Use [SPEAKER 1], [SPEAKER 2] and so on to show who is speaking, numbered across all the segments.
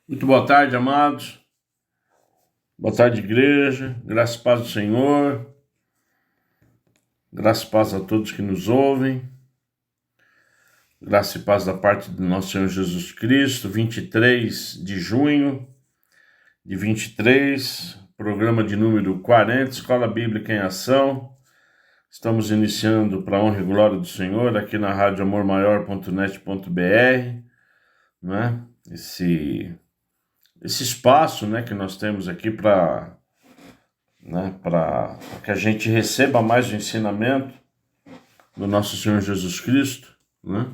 [SPEAKER 1] Muito boa tarde, amados. Boa tarde, igreja. Graça e paz do Senhor. Graça e paz a todos que nos ouvem. Graça e paz da parte do nosso Senhor Jesus Cristo. 23 de junho de 23, programa de número 40, Escola Bíblica em Ação. Estamos iniciando para a honra e glória do Senhor aqui na rádio amormaior.net.br, né? Esse espaço, né, que nós temos aqui para que a gente receba mais o ensinamento do nosso Senhor Jesus Cristo, né?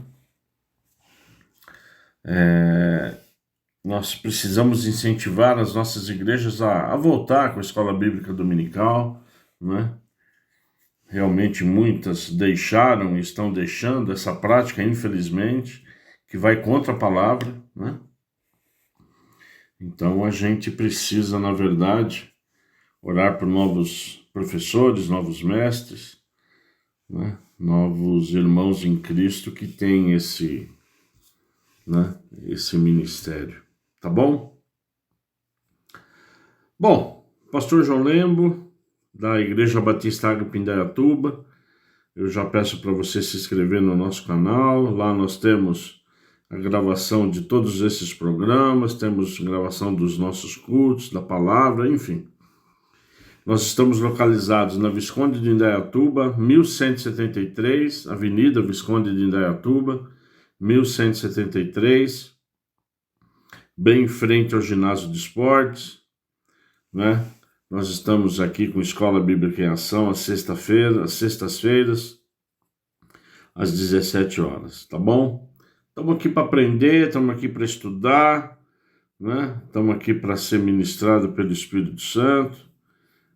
[SPEAKER 1] Nós precisamos incentivar as nossas igrejas a voltar com a escola bíblica dominical, né? Realmente muitas deixaram e estão deixando essa prática, infelizmente, que vai contra a palavra, né? Então a gente precisa, na verdade, orar por novos professores, novos mestres, né? Novos irmãos em Cristo que têm esse ministério. Tá bom? Bom, pastor João Lembo, da Igreja Batista Ágape em Indaiatuba. Eu já peço para você se inscrever no nosso canal. Lá nós temos a gravação de todos esses programas, temos gravação dos nossos cultos, da palavra, enfim. Nós estamos localizados na Visconde de Indaiatuba, 1173, Avenida Visconde de Indaiatuba, 1173, bem em frente ao ginásio de esportes, né? Nós estamos aqui com Escola Bíblica em Ação às sextas-feiras, às 17 horas, tá bom? Estamos aqui para aprender, estamos aqui para estudar, né? Estamos aqui para ser ministrado pelo Espírito Santo,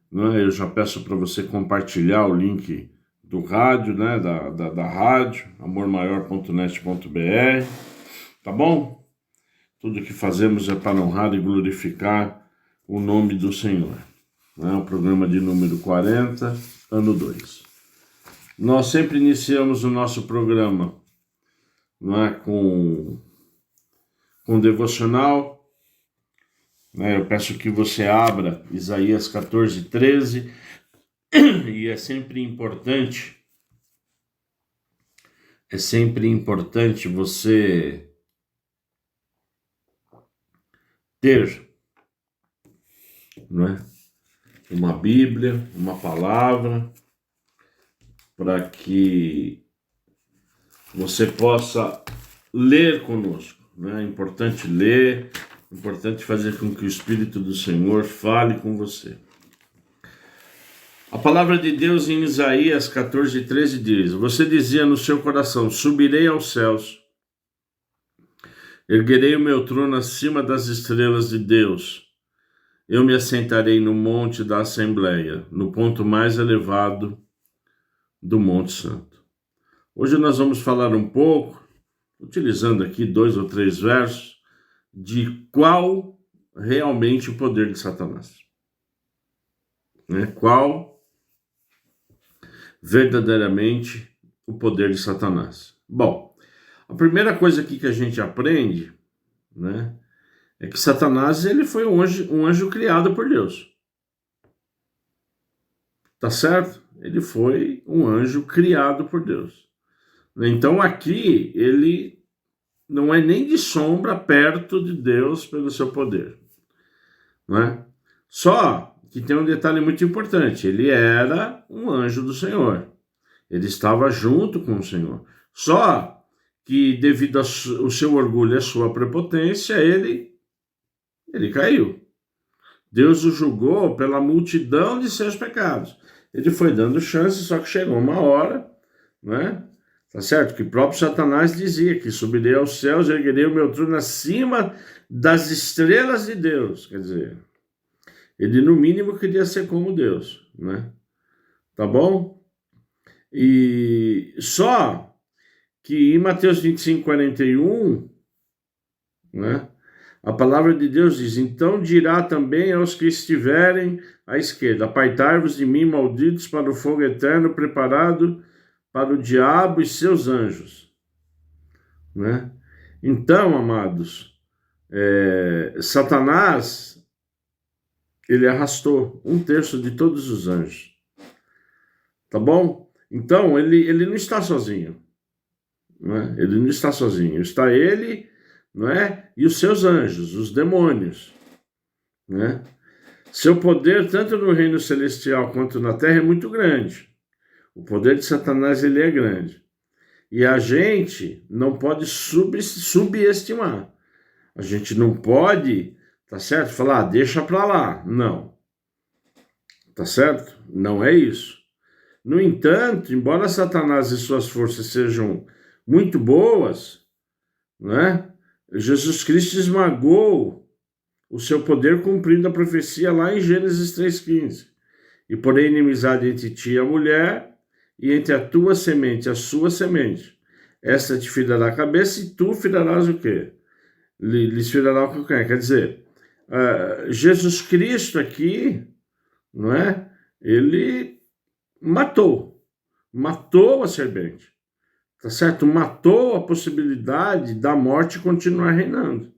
[SPEAKER 1] né? Eu já peço para você compartilhar o link do rádio, né? Da rádio, amormaior.net.br, tá bom? Tudo que fazemos é para honrar e glorificar o nome do Senhor. O programa de número 40, ano 2. Nós sempre iniciamos o nosso programa, com devocional. Eu peço que você abra Isaías 14, 13, e é sempre importante você ter, uma Bíblia, uma palavra, para que você possa ler conosco. É importante ler, é importante fazer com que o Espírito do Senhor fale com você. A palavra de Deus em Isaías 14, 13 diz: você dizia no seu coração, subirei aos céus, erguerei o meu trono acima das estrelas de Deus. Eu me assentarei no monte da Assembleia, no ponto mais elevado do Monte Santo. Hoje nós vamos falar um pouco, utilizando aqui 2 ou 3 versos, de qual realmente o poder de Satanás. Qual verdadeiramente o poder de Satanás. Bom, a primeira coisa aqui que a gente aprende, é que Satanás ele foi um anjo criado por Deus. Tá certo? Ele foi um anjo criado por Deus. Então aqui ele não é nem de sombra perto de Deus pelo seu poder. Só que tem um detalhe muito importante. Ele era um anjo do Senhor. Ele estava junto com o Senhor. Só que devido ao seu orgulho e à sua prepotência, ele caiu. Deus o julgou pela multidão de seus pecados. Ele foi dando chance, só que chegou uma hora, tá certo? Que o próprio Satanás dizia que subirei aos céus e erguerei o meu trono acima das estrelas de Deus. Quer dizer, ele no mínimo queria ser como Deus, Tá bom? E só que em Mateus 25, 41, a palavra de Deus diz: então dirá também aos que estiverem à esquerda, apaitai-vos de mim, malditos, para o fogo eterno preparado para o diabo e seus anjos. Então, amados, Satanás, ele arrastou 1/3 de todos os anjos. Tá bom? Então, ele não está sozinho. Não é? Ele não está sozinho. Está ele, não é? E os seus anjos, os demônios. Né? Seu poder, tanto no reino celestial quanto na terra, é muito grande. O poder de Satanás, ele é grande. E a gente não pode subestimar. A gente não pode, tá certo? Falar, deixa pra lá. Não. Tá certo? Não é isso. No entanto, embora Satanás e suas forças sejam muito boas, né? Jesus Cristo esmagou o seu poder cumprindo a profecia lá em Gênesis 3,15. E porém inimizade entre ti e a mulher, e entre a tua semente e a sua semente. Esta te firará a cabeça e tu firarás o quê? Lhes firará o calcanhar. Quer dizer, Jesus Cristo aqui, não é? Ele matou a serpente, tá certo? Matou a possibilidade da morte continuar reinando,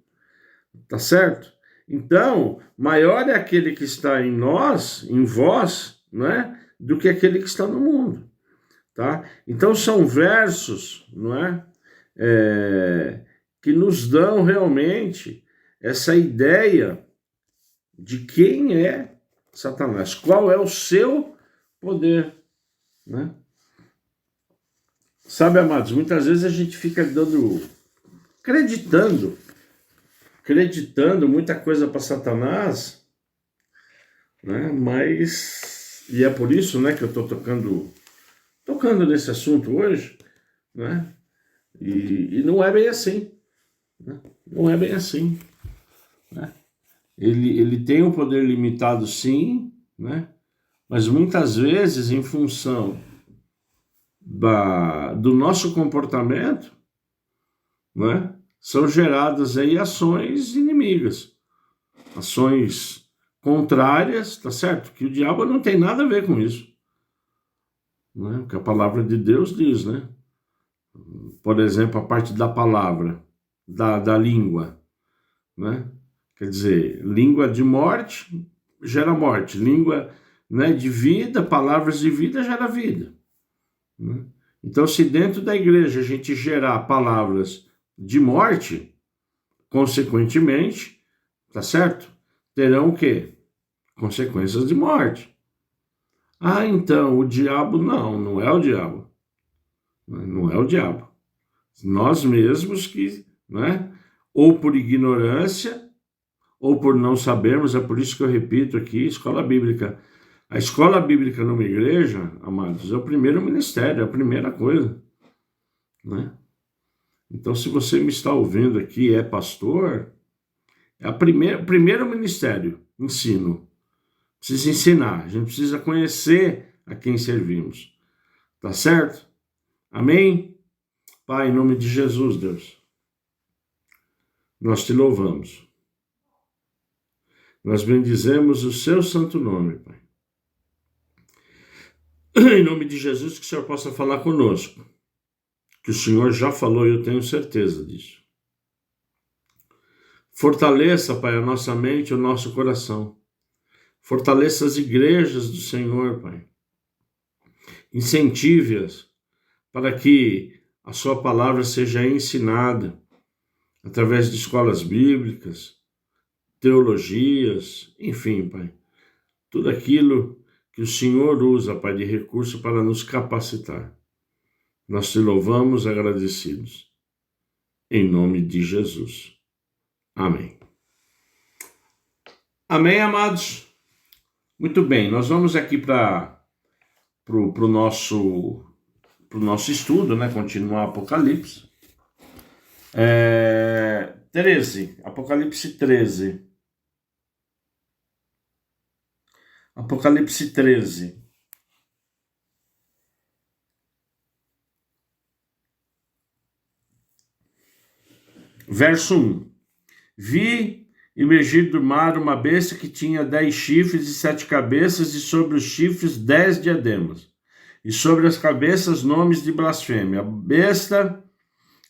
[SPEAKER 1] tá certo? Então, maior é aquele que está em nós, em vós, não é? Do que aquele que está no mundo, tá? Então, são versos, não é? Que nos dão realmente essa ideia de quem é Satanás, qual é o seu poder, né? Sabe, amados, muitas vezes a gente fica acreditando muita coisa para Satanás, né? Mas, e é por isso, né, que eu estou tocando nesse assunto hoje, né? E não é bem assim, né? Não é bem assim, né? Ele tem um poder limitado, sim, né? Mas muitas vezes, em função do nosso comportamento, né, são geradas aí ações inimigas, ações contrárias, tá certo? Que o diabo não tem nada a ver com isso, né? O que a palavra de Deus diz, né? Por exemplo, a parte da palavra, da língua, né? Quer dizer, língua de morte gera morte, língua, né, de vida, palavras de vida gera vida, né? Então, se dentro da igreja a gente gerar palavras de morte, consequentemente, tá certo? Terão o quê? Consequências de morte. Ah, então, o diabo não é o diabo. Não é o diabo. Nós mesmos que, né, ou por ignorância, ou por não sabermos, é por isso que eu repito aqui, escola bíblica. A escola bíblica numa igreja, amados, é o primeiro ministério, é a primeira coisa, né? Então, se você me está ouvindo aqui, é pastor, é o primeiro ministério, ensino. Precisa ensinar, a gente precisa conhecer a quem servimos. Tá certo? Amém? Pai, em nome de Jesus, Deus, nós te louvamos. Nós bendizemos o seu santo nome, Pai. Em nome de Jesus, que o Senhor possa falar conosco. Que o Senhor já falou e eu tenho certeza disso. Fortaleça, Pai, a nossa mente e o nosso coração. Fortaleça as igrejas do Senhor, Pai. Incentive-as para que a sua palavra seja ensinada através de escolas bíblicas, teologias, enfim, Pai. Tudo aquilo que o Senhor usa, Pai, de recurso para nos capacitar. Nós te louvamos agradecidos. Em nome de Jesus. Amém. Amém, amados? Muito bem, nós vamos aqui para o nosso estudo, né? Continuar Apocalipse. 13, Apocalipse 13. Apocalipse 13. Verso 1. Vi emergir do mar uma besta que tinha 10 chifres e 7 cabeças, e sobre os chifres 10 diademas, e sobre as cabeças nomes de blasfêmia.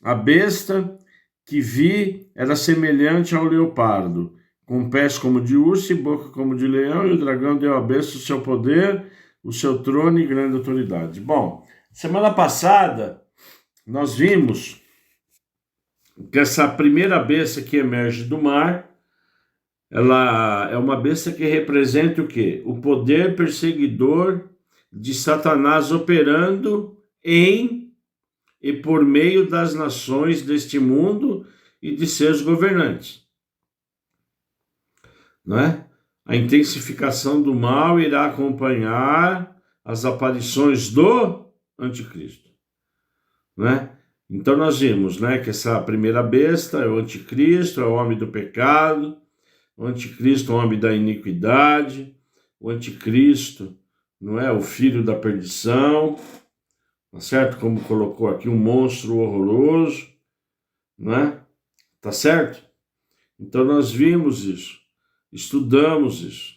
[SPEAKER 1] A besta que vi era semelhante ao leopardo, com pés como de urso e boca como de leão, e o dragão deu à besta o seu poder, o seu trono e grande autoridade. Bom, semana passada nós vimos que essa primeira besta que emerge do mar, ela é uma besta que representa o quê? O poder perseguidor de Satanás operando em e por meio das nações deste mundo e de seus governantes. Não é? A intensificação do mal irá acompanhar as aparições do anticristo. Não é? Então nós vimos, né, que essa primeira besta é o anticristo, é o homem do pecado, o anticristo é o homem da iniquidade, o anticristo, não é, o filho da perdição, tá certo? Como colocou aqui, um monstro horroroso, não é? Tá certo? Então nós vimos isso, estudamos isso,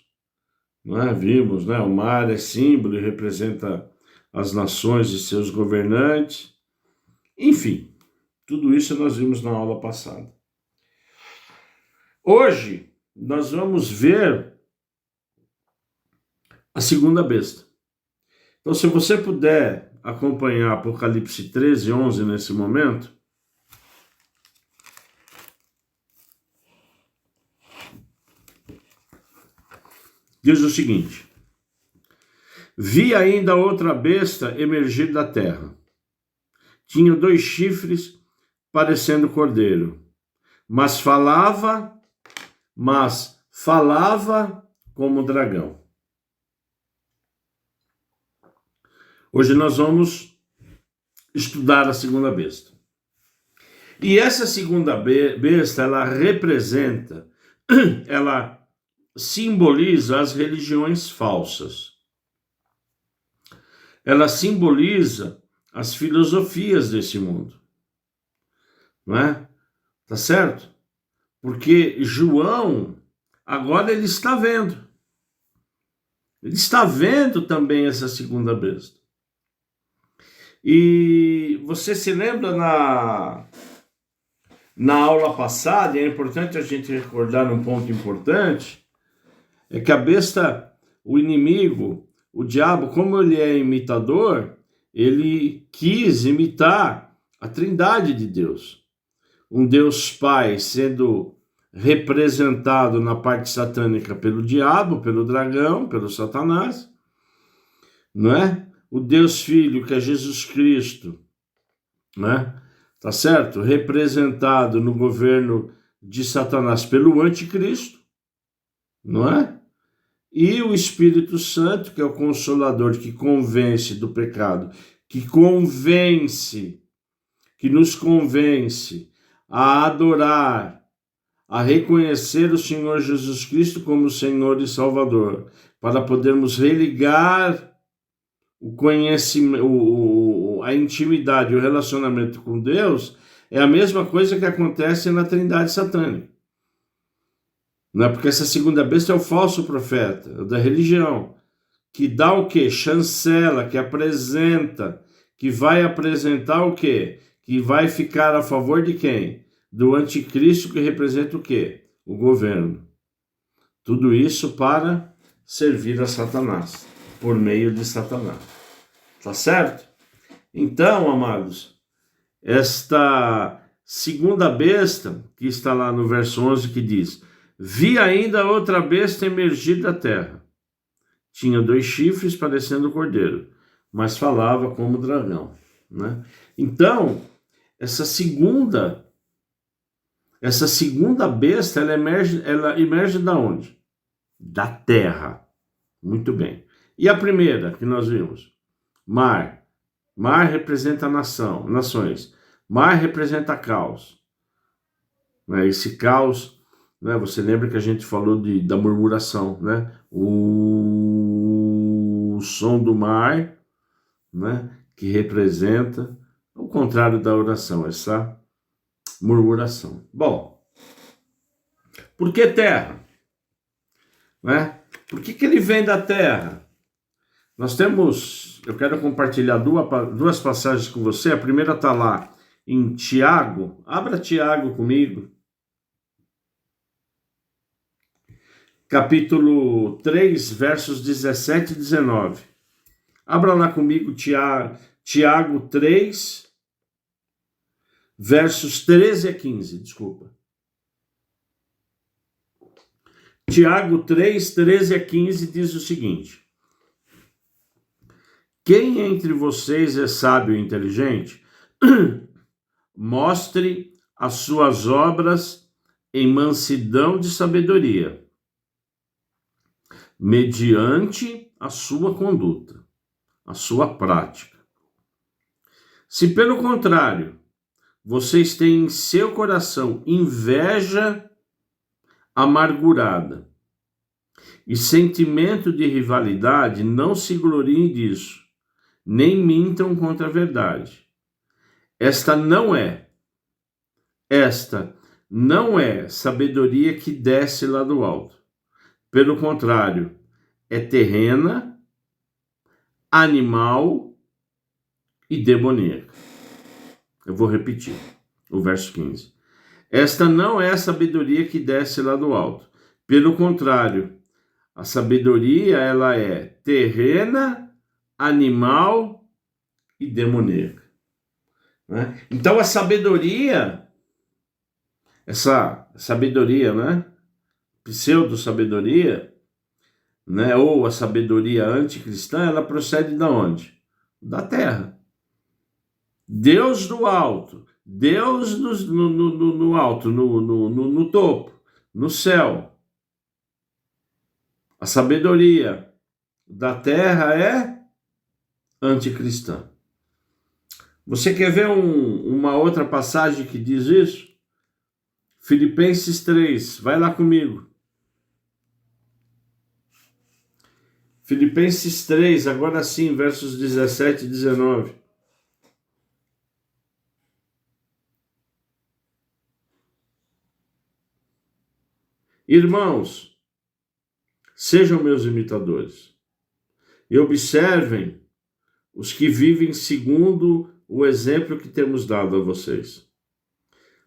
[SPEAKER 1] não é? Vimos, né? O mar é símbolo e representa as nações e seus governantes. Enfim, tudo isso nós vimos na aula passada. Hoje nós vamos ver a segunda besta. Então, se você puder acompanhar Apocalipse 13, 11 nesse momento, diz o seguinte: vi ainda outra besta emergir da terra. Tinha 2 chifres, parecendo cordeiro, mas falava como dragão. Hoje nós vamos estudar a segunda besta. E essa segunda besta, ela representa, ela simboliza as religiões falsas. Ela simboliza as filosofias desse mundo. Não é? Tá certo? Porque João, agora ele está vendo. Ele está vendo também essa segunda besta. E você se lembra na aula passada, e é importante a gente recordar um ponto importante, é que a besta, o inimigo, o diabo, como ele é imitador, ele quis imitar a Trindade de Deus. Um Deus Pai sendo representado na parte satânica pelo diabo, pelo dragão, pelo Satanás, não é? O Deus Filho, que é Jesus Cristo, né? Tá certo? Representado no governo de Satanás pelo anticristo, não é? E o Espírito Santo, que é o Consolador, que convence do pecado, que nos convence a adorar, a reconhecer o Senhor Jesus Cristo como Senhor e Salvador, para podermos religar o conhecimento, a intimidade, o relacionamento com Deus, é a mesma coisa que acontece na Trindade satânica. Não é? Porque essa segunda besta é o falso profeta, da religião, que dá o quê? Chancela, que apresenta, que vai apresentar o quê? Que vai ficar a favor de quem? Do anticristo, que representa o quê? O governo. Tudo isso para servir a Satanás, por meio de Satanás. Tá certo? Então, amados, esta segunda besta, que está lá no verso 11, que diz: vi ainda outra besta emergir da terra. Tinha 2 chifres parecendo cordeiro, mas falava como dragão, né? Então, essa segunda besta, ela emerge da onde? Da terra. Muito bem. E a primeira que nós vimos? Mar. Mar representa nações. Mar representa caos. Esse caos, né? Você lembra que a gente falou da murmuração, né? O som do mar, né? Que representa o contrário da oração, essa murmuração. Bom, por que terra? Né? Por que ele vem da terra? Eu quero compartilhar duas passagens com você. A primeira está lá em Tiago. Abra Tiago comigo. Capítulo 3, versos 17 e 19. Abra lá comigo Tiago 3, versos 13 a 15, desculpa. Tiago 3, 13 a 15 diz o seguinte: quem entre vocês é sábio e inteligente, mostre as suas obras em mansidão de sabedoria, mediante a sua conduta, a sua prática. Se, pelo contrário, vocês têm em seu coração inveja amargurada e sentimento de rivalidade, não se gloriem disso, nem mintam contra a verdade. Esta não é sabedoria que desce lá do alto. Pelo contrário, é terrena, animal e demoníaca. Eu vou repetir o verso 15. Esta não é a sabedoria que desce lá do alto. Pelo contrário, a sabedoria, ela é terrena, animal e demoníaca. Né? Então a sabedoria, essa sabedoria, né? Pseudo-sabedoria, né? Ou a sabedoria anticristã, ela procede de onde? Da terra. Deus do alto, Deus no alto, no topo, no céu. A sabedoria da terra é anticristã. Você quer ver uma outra passagem que diz isso? Filipenses 3, vai lá comigo. Filipenses 3, agora sim, versos 17 e 19. Irmãos, sejam meus imitadores e observem os que vivem segundo o exemplo que temos dado a vocês.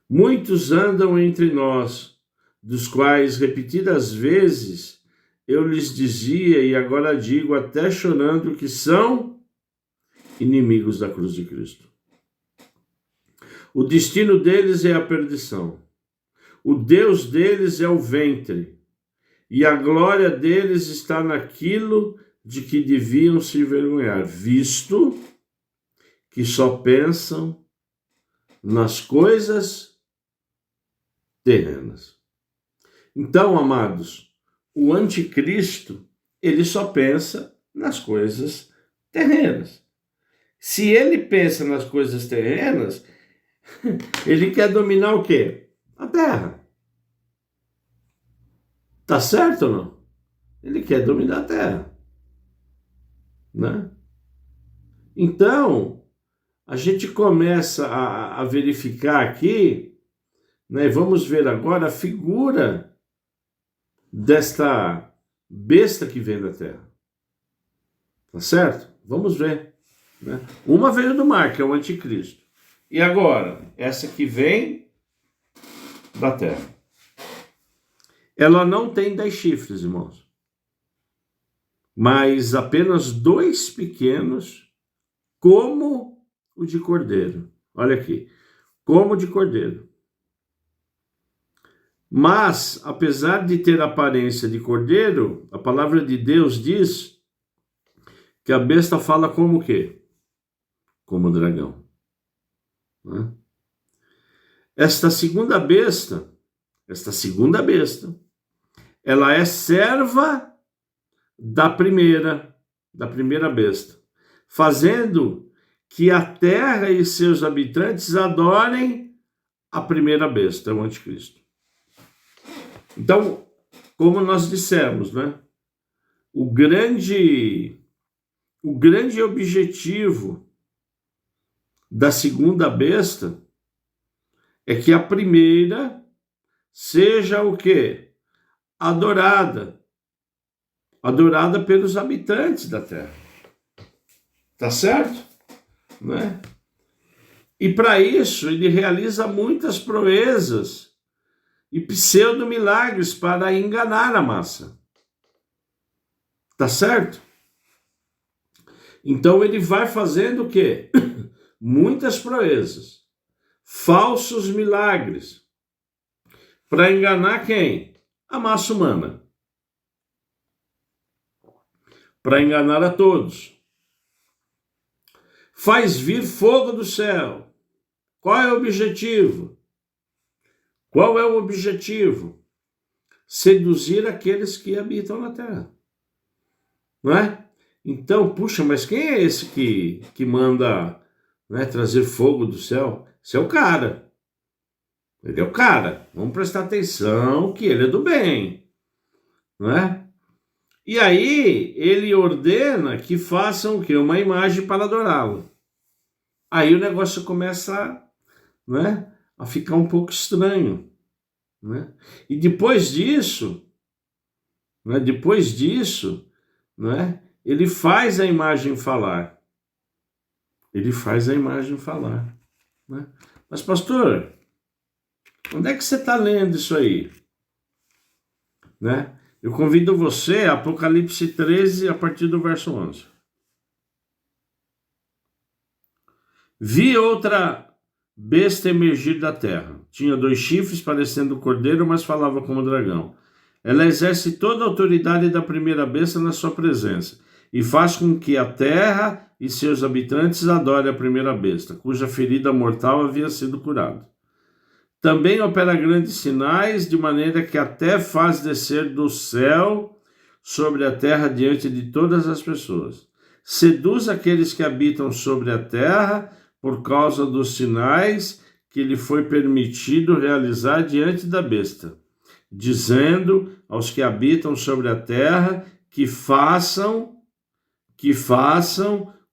[SPEAKER 1] Muitos andam entre nós, dos quais repetidas vezes eu lhes dizia e agora digo até chorando que são inimigos da cruz de Cristo. O destino deles é a perdição. O Deus deles é o ventre, e a glória deles está naquilo de que deviam se envergonhar, visto que só pensam nas coisas terrenas. Então, amados, o anticristo, ele só pensa nas coisas terrenas. Se ele pensa nas coisas terrenas, ele quer dominar o quê? A terra. Tá certo ou não? Ele quer dominar a terra. Né? Então, a gente começa a verificar aqui, né? Vamos ver agora a figura desta besta que vem da terra. Tá certo? Vamos ver. Né? Uma veio do mar, que é o anticristo. E agora, essa que vem da terra. Ela não tem 10 chifres, irmãos, mas apenas 2 pequenos, como o de cordeiro. Olha aqui, como de cordeiro. Mas, apesar de ter aparência de cordeiro, a palavra de Deus diz que a besta fala como o quê? Como o dragão. Né? Esta segunda besta, ela é serva da primeira besta, fazendo que a terra e seus habitantes adorem a primeira besta, o anticristo. Então, como nós dissemos, né? O grande objetivo da segunda besta é que a primeira seja o quê? Adorada pelos habitantes da terra. Tá certo? Né? E para isso ele realiza muitas proezas e pseudo-milagres para enganar a massa. Tá certo? Então ele vai fazendo o quê? Muitas proezas, falsos milagres, para enganar quem? A massa humana. Para enganar a todos. Faz vir fogo do céu. Qual é o objetivo? Qual é o objetivo? Seduzir aqueles que habitam na terra. Não é? Então, puxa, mas quem é esse que manda, né, trazer fogo do céu? Esse é o cara. Ele é o cara. Vamos prestar atenção que ele é do bem. Não é? E aí, ele ordena que façam o quê? Uma imagem para adorá-lo. Aí o negócio começa, né, a ficar um pouco estranho. Né? E depois disso, né, né, ele faz a imagem falar. Ele faz a imagem falar. Né? Mas, pastor, onde é que você está lendo isso aí? Né? Eu convido você a Apocalipse 13, a partir do verso 11. Vi outra besta emergir da terra. Tinha 2 chifres, parecendo cordeiro, mas falava como dragão. Ela exerce toda a autoridade da primeira besta na sua presença, e faz com que a terra e seus habitantes adorem a primeira besta, cuja ferida mortal havia sido curada. Também opera grandes sinais, de maneira que até faz descer do céu sobre a terra diante de todas as pessoas. Seduz aqueles que habitam sobre a terra por causa dos sinais que lhe foi permitido realizar diante da besta, dizendo aos que habitam sobre a terra que façam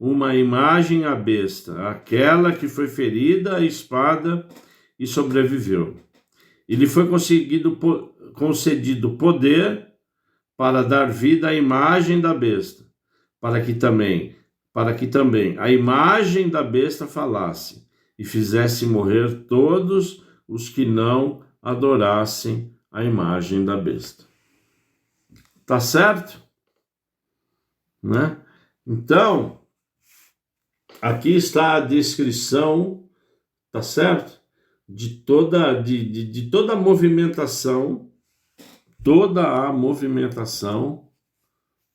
[SPEAKER 1] uma imagem à besta, aquela que foi ferida à espada e sobreviveu. E lhe foi concedido poder para dar vida à imagem da besta, para que também a imagem da besta falasse e fizesse morrer todos os que não adorassem a imagem da besta. Tá certo? Né? Então, aqui está a descrição, tá certo? De toda a movimentação,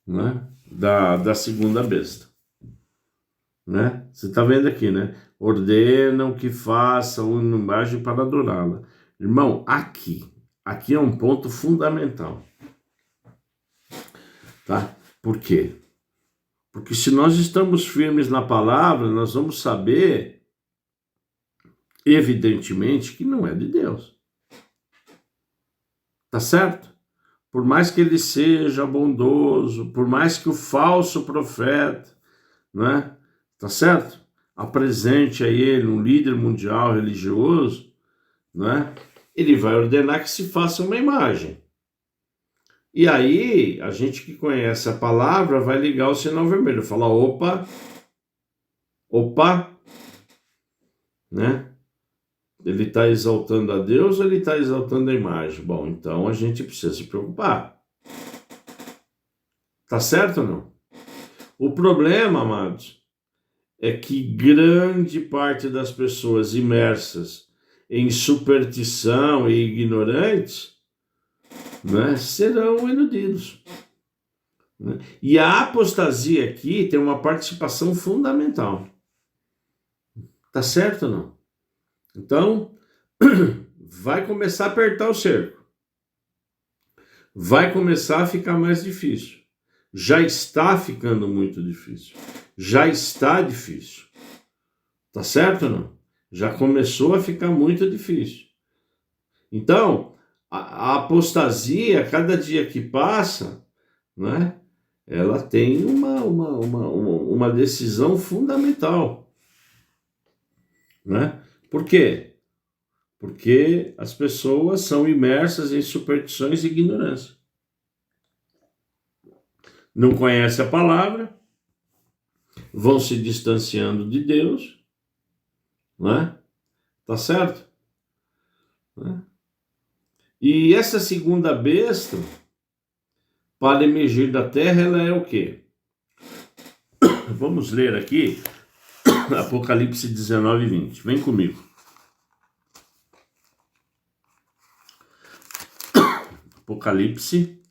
[SPEAKER 1] né, da segunda besta. Né? Você está vendo aqui, né? Ordenam que façam uma imagem para adorá-la. Irmão, aqui é um ponto fundamental. Tá? Por quê? Porque se nós estamos firmes na palavra, nós vamos saber, evidentemente, que não é de Deus. Tá certo? Por mais que ele seja bondoso, por mais que o falso profeta, né? Tá certo? Apresente a ele um líder mundial religioso, né? Ele vai ordenar que se faça uma imagem. E aí, a gente que conhece a palavra vai ligar o sinal vermelho, falar, opa, né? Ele está exaltando a Deus ou ele está exaltando a imagem? Bom, então a gente precisa se preocupar. Tá certo ou não? O problema, amados, é que grande parte das pessoas imersas em superstição e ignorantes, né, serão iludidos. Né? E a apostasia aqui tem uma participação fundamental. Tá certo ou não? Então, vai começar a apertar o cerco. Vai começar a ficar mais difícil. Já está ficando muito difícil. Já está difícil. Tá certo ou não? Já começou a ficar muito difícil. Então, a apostasia, cada dia que passa, né, ela tem uma decisão fundamental. Né? Por quê? Porque as pessoas são imersas em superstições e ignorância. Não conhecem a palavra, vão se distanciando de Deus, não é? Tá certo? Né? E essa segunda besta, para emergir da terra, ela é o quê? Vamos ler aqui Apocalipse 19, 20. Vem comigo. Apocalipse,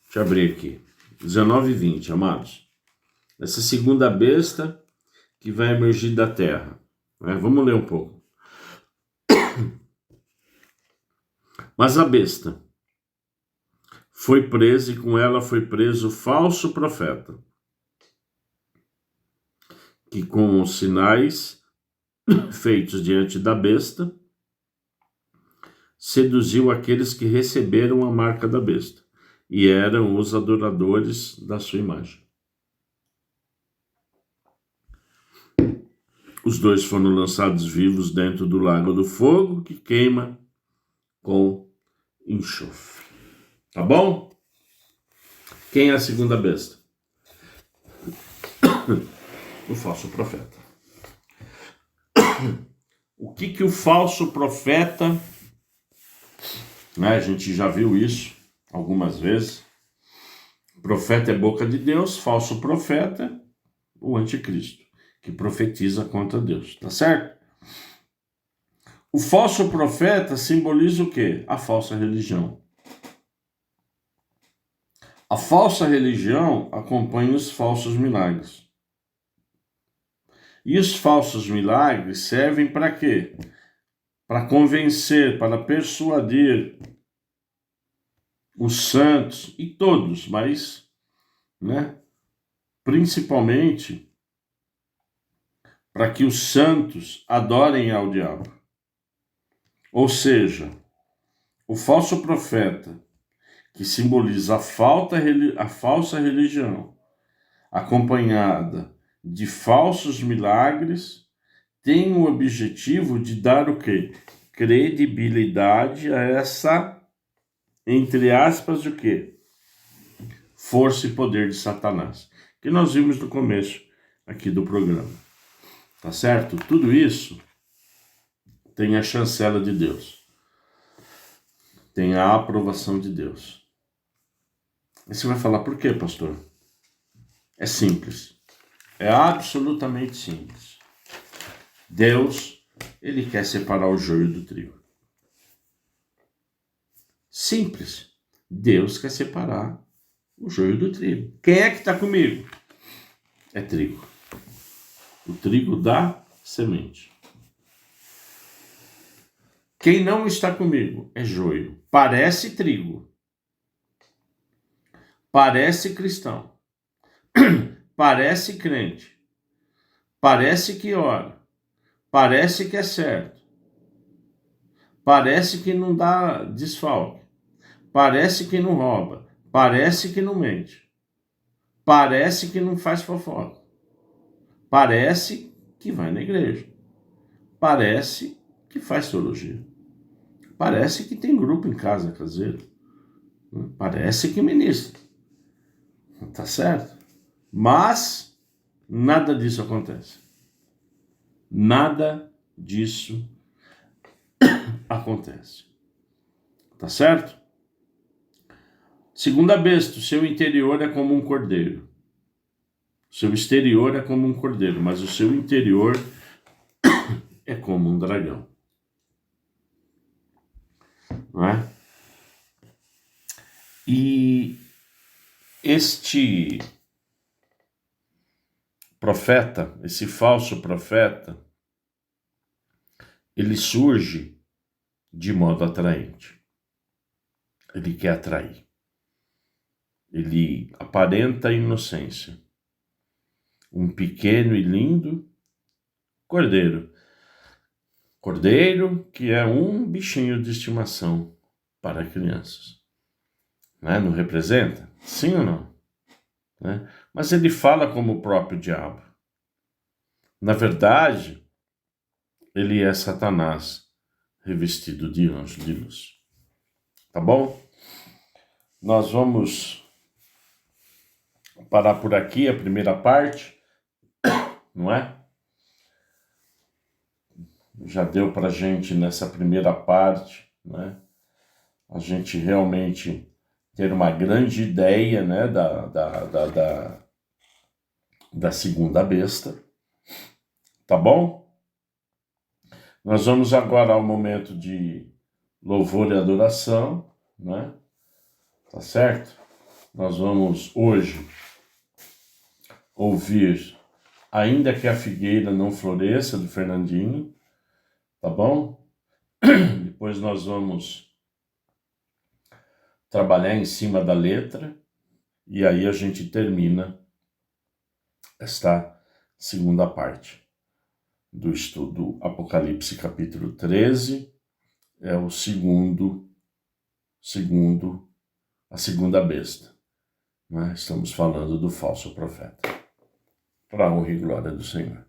[SPEAKER 1] deixa eu abrir aqui. 19, 20, amados. Essa segunda besta que vai emergir da terra. Né? Vamos ler um pouco. Mas a besta foi presa e com ela foi preso o falso profeta, que com os sinais feitos diante da besta, seduziu aqueles que receberam a marca da besta, e eram os adoradores da sua imagem. Os dois foram lançados vivos dentro do lago do fogo, que queima com enxofre. Tá bom? Quem é a segunda besta? O falso profeta. O que o falso profeta, né, a gente já viu isso algumas vezes. Profeta é boca de Deus, falso profeta, o anticristo, que profetiza contra Deus, tá certo? O falso profeta simboliza o quê? A falsa religião. A falsa religião acompanha os falsos milagres. E os falsos milagres servem para quê? Para convencer, para persuadir os santos e todos, mas, né, principalmente para que os santos adorem ao diabo. Ou seja, o falso profeta, que simboliza a falsa religião, acompanhada de falsos milagres, tem o objetivo de dar o quê? Credibilidade a essa, entre aspas, o quê? Força e poder de Satanás, que nós vimos no começo aqui do programa. Tá certo? Tudo isso tem a chancela de Deus. Tem a aprovação de Deus. Aí você vai falar, por quê, pastor? É simples. É absolutamente simples. Deus, ele quer separar o joio do trigo. Simples. Deus quer separar o joio do trigo. Quem é que está comigo? É trigo. O trigo da semente. Quem não está comigo é joio. Parece trigo. Parece cristão. Parece crente. Parece que ora. Parece que é certo. Parece que não dá desfalque. Parece que não rouba. Parece que não mente. Parece que não faz fofoca. Parece que vai na igreja. Parece que faz teologia. Parece que tem grupo em casa caseiro. Parece que ministra. Tá certo? Mas nada disso acontece. Nada disso acontece. Tá certo? Segunda besta, o seu interior é como um cordeiro. O seu exterior é como um cordeiro, mas o seu interior é como um dragão. Não é? E este profeta, esse falso profeta, ele surge de modo atraente. Ele quer atrair. Ele aparenta inocência. Um pequeno e lindo cordeiro. Cordeiro que é um bichinho de estimação para crianças. Né? Não representa? Sim ou não? Né? Mas ele fala como o próprio diabo. Na verdade, ele é Satanás revestido de anjo de luz. Tá bom? Nós vamos parar por aqui a primeira parte, não é? Já deu para a gente nessa primeira parte, né? A gente realmente ter uma grande ideia, né, da segunda besta, tá bom? Nós vamos agora ao momento de louvor e adoração, né? Tá certo? Nós vamos hoje ouvir Ainda que a Figueira Não Floresça, do Fernandinho, tá bom? Depois nós vamos trabalhar em cima da letra e aí a gente termina esta segunda parte do estudo Apocalipse capítulo 13, é a segunda besta, né? Estamos falando do falso profeta, para a honra e glória do Senhor.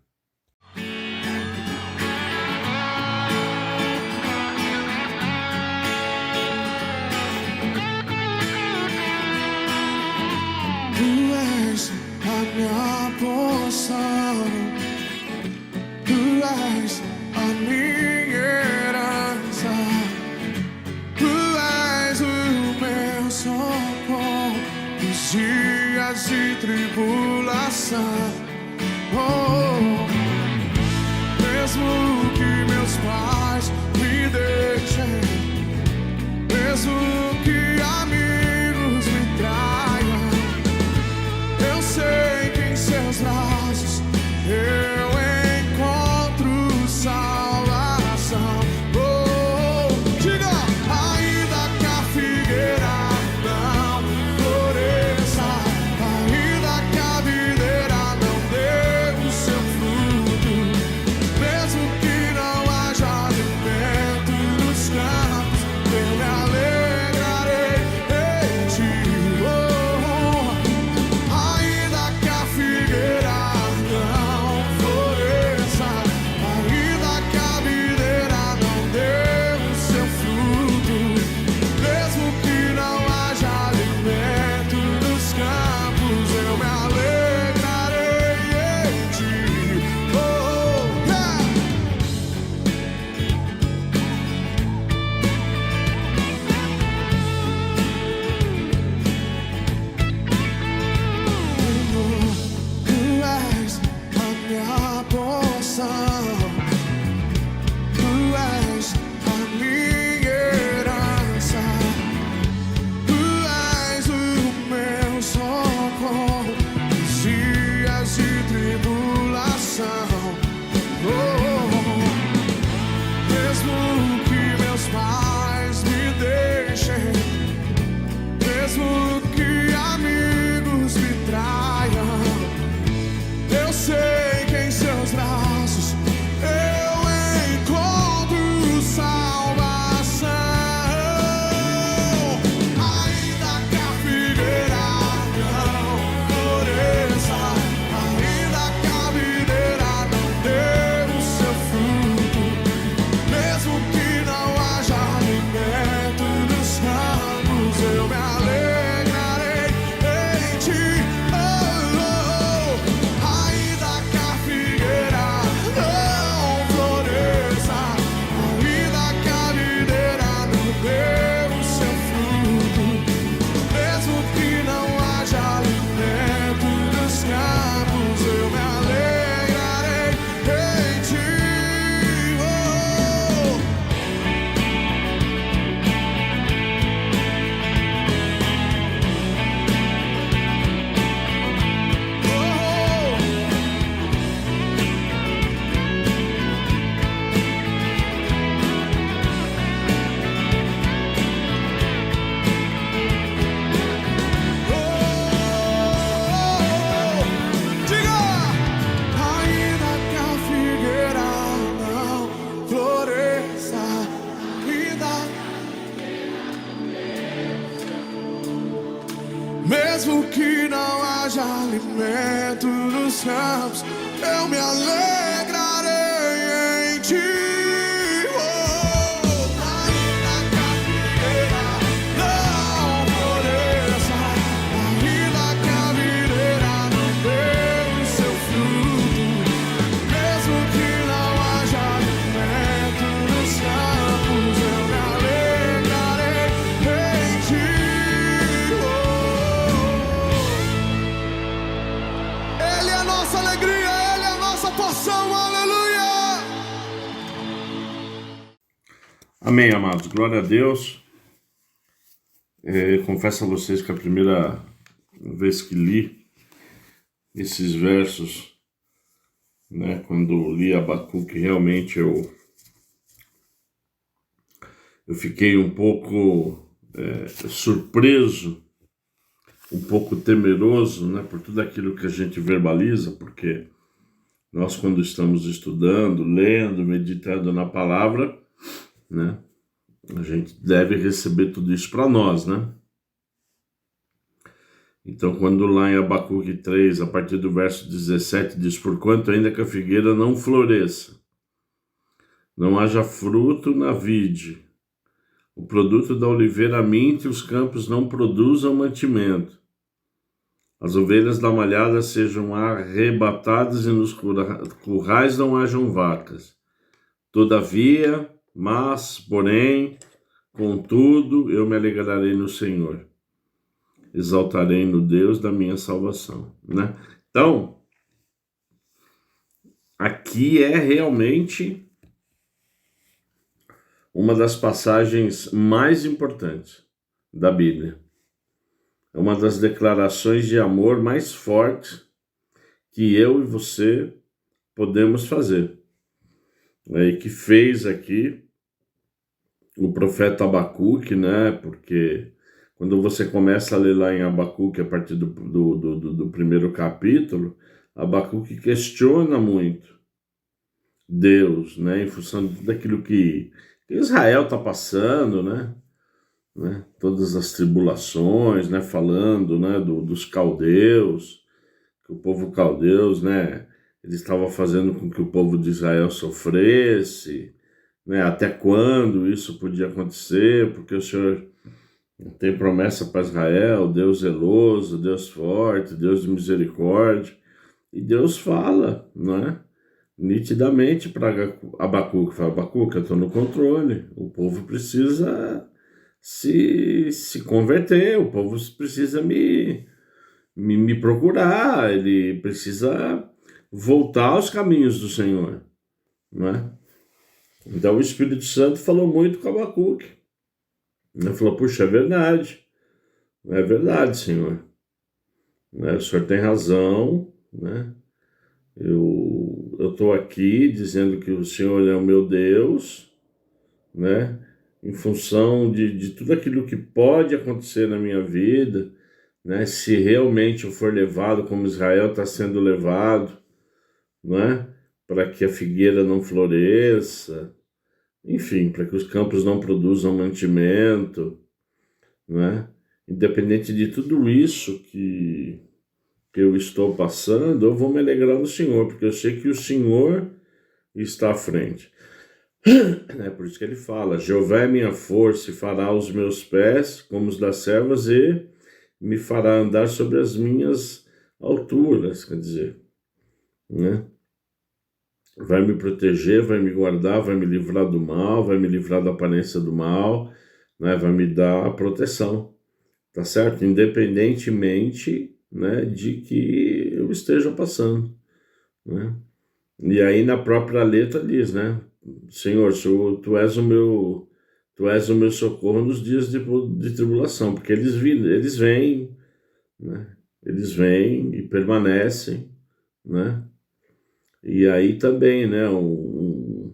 [SPEAKER 2] Tu és a minha porção, tu és a minha herança, tu és o meu socorro nos dias de tribulação. Mesmo que meus pais me deixem, mesmo que amigos me traiam, eu sei que em seus braços eu encontro salvação. Diga! Ainda que a figueira não floresça, ainda que a videira não dê o seu fruto, mesmo que não haja alimento nos campos, eu me alegrarei em ti. Ainda que a figueira não floresça, ainda que a videira não dê o seu fruto, mesmo que não haja alimento nos campos, eu me alegrarei em ti. Tu és a minha porção, tu és a minha herança, tu és o meu socorro nos dias de tribulação. Mesmo que meus pais me deixem, mesmo que amigos me traiam, eu sei que em seus braços eu encontro salvação. Ainda que a figueira não floresça, ainda que a videira não dê o seu fruto, mesmo que não haja alimento nos campos, eu me alegrarei em ti. Ainda que a figueira não floresça, ainda que a videira não dê o seu fruto, mesmo que não haja alimento nos campos, eu me alegrarei em ti. Diga! Ainda que a figueira não floresça, mesmo que não haja alimento nos campos, eu me alegrarei em ti. Ainda que a figueira não floresça, ainda que a videira não dê o seu fruto, mesmo que não haja alimento
[SPEAKER 1] Amém, amados. Glória a Deus. Confesso a vocês que a primeira vez que li esses versos, né, quando li Abacuque, realmente eu fiquei um pouco surpreso, um pouco temeroso, né, por tudo aquilo que a gente verbaliza, porque nós, quando estamos estudando, lendo, meditando na palavra, né, a gente deve receber tudo isso para nós, né? Então, quando lá em Abacuque 3, a partir do verso 17, diz: porquanto ainda que a figueira não floresça, não haja fruto na vide, o produto da oliveira minte, os campos não produzam mantimento, as ovelhas da malhada sejam arrebatadas e nos currais não hajam vacas. Todavia, porém, contudo, eu me alegrarei no Senhor, exaltarei no Deus da minha salvação, né? Então, aqui é realmente uma das passagens mais importantes da Bíblia. É uma das declarações de amor mais fortes que eu e você podemos fazer. E que fez aqui o profeta Abacuque, né? Porque quando você começa a ler lá em Abacuque, a partir do primeiro capítulo, Abacuque questiona muito Deus, né? Em função daquilo que Israel está passando, né? Todas as tribulações, né? Falando, né? Dos caldeus, que o povo caldeus, né? Ele estava fazendo com que o povo de Israel sofresse, né? Até quando isso podia acontecer? Porque o Senhor tem promessa para Israel, Deus zeloso, Deus forte, Deus de misericórdia. E Deus fala, não é? Nitidamente para Abacuque, fala: Abacuque, eu estou no controle, o povo precisa se converter, o povo precisa me procurar, ele precisa voltar aos caminhos do Senhor, não é? Então o Espírito Santo falou muito com Abacuque. Ele falou: puxa, é verdade, Senhor. O Senhor tem razão, né? Eu estou aqui dizendo que o Senhor é o meu Deus, né? Em função de tudo aquilo que pode acontecer na minha vida, né? Se realmente eu for levado como Israel está sendo levado, né? Para que a figueira não floresça, enfim, para que os campos não produzam mantimento, né? Independente de tudo isso que eu estou passando, eu vou me alegrar no Senhor, porque eu sei que o Senhor está à frente. É por isso que ele fala: Jeová é minha força e fará os meus pés como os das servas e me fará andar sobre as minhas alturas, quer dizer, né? Vai me proteger, vai me guardar, vai me livrar do mal, vai me livrar da aparência do mal, né? Vai me dar a proteção, tá certo? Independentemente, né, de que eu esteja passando, né? E aí na própria letra diz, né? Senhor, tu és o meu socorro nos dias de tribulação, porque eles vêm, né? Eles vêm e permanecem, né? E aí também, né, um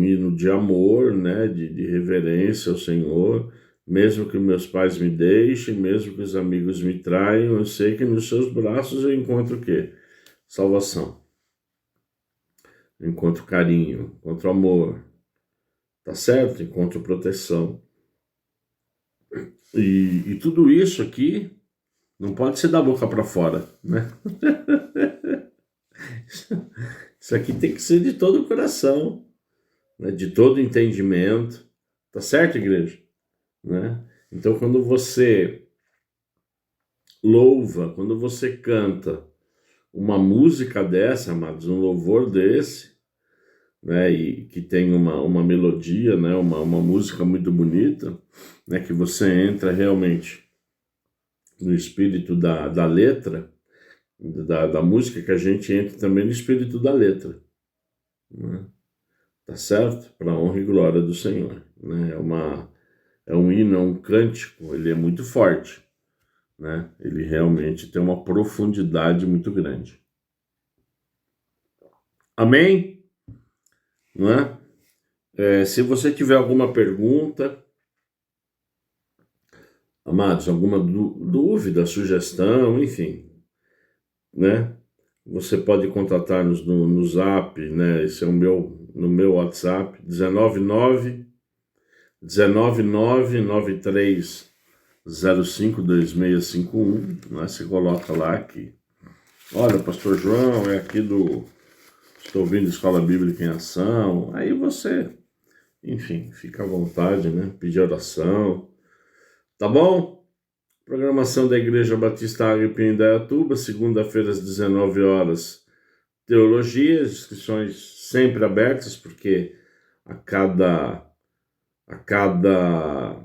[SPEAKER 1] hino de amor, né, de reverência ao Senhor. Mesmo que meus pais me deixem, mesmo que os amigos me traiam, eu sei que nos seus braços eu encontro o quê? Salvação. Eu encontro carinho, encontro amor, tá certo? Encontro proteção. E tudo isso aqui não pode ser da boca para fora, né? Isso aqui tem que ser de todo o coração, né? De todo o entendimento, tá certo, igreja? Né? Então, quando você louva, quando você canta uma música dessa, amados, um louvor desse, né, e que tem uma melodia, né, uma música muito bonita, né, que você entra realmente no espírito da letra, da música, que a gente entra também no espírito da letra, né? tá certo? Para a honra e glória do Senhor, né? É um hino, é um cântico, ele é muito forte, né? Ele realmente tem uma profundidade muito grande. Amém? Não é? Se você tiver alguma pergunta, amados, alguma dúvida, sugestão, enfim, né? Você pode contatar-nos no Zap, né? Esse é no meu WhatsApp, 19993052651, né? Você coloca lá que, olha, pastor João, é aqui estou ouvindo Escola Bíblica em Ação. Aí você, enfim, fica à vontade, né? Pedir oração, tá bom? Programação da Igreja Batista Ágape em Indaiatuba, segunda-feira às 19 horas, teologia, inscrições sempre abertas, porque a cada